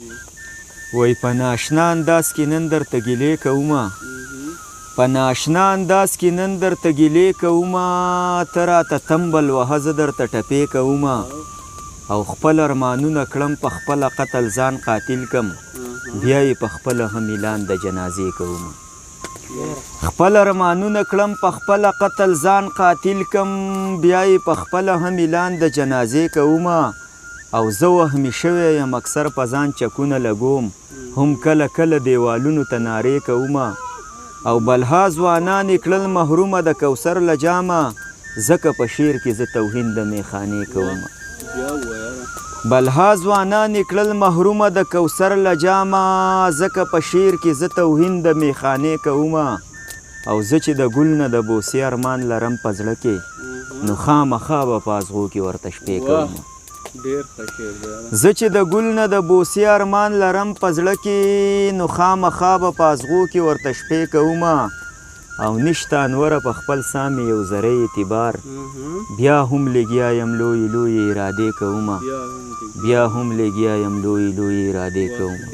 وای په ناشنا انداز کې نن درته ګیلې کومه په ناشنا انداز کې نن درته ګیلې کومه ته راته تمبل وهه زه درته ټپې کومه او خپل ارمانونه کړم په خپله قتل ځان قاتل کم بیا یې په خپله هم اعلان د جنازې کومه خپل ارمانونه کړم په خپله قتل ځان قاتل کم بیا یې په خپله هم اعلان د جنازې کومه او زه وهمي شوی یم اکثر په ځان چکونه لګوم هم کله کله دیوالونو ته نارې کومه او بلها ځوانان یې کړل محرومه د کوثر له جامه ځکه په شعر کې زه توهین د میخانې کومه بلها ځوانان یې کړل محرومه د کوثر له جامه ځکه په شعر کې زه توهین د میخانې کومه او زه چې د ګل نه د بوسې ارمان لرم په زړه کې نو خامخا به په ازغو کې ورته شپې کومه زه چې د ګل نه د بوسې ارمان لرم په زړه کې نو خامخا به په ازغو کې ورته شپې کومه او نشته انوره په خپل سامې یو ذره اعتبار بیا هم لګیا یم لویې لویې ارادې کومه بیا هم لګیا یم لویې لویې ارادې کومه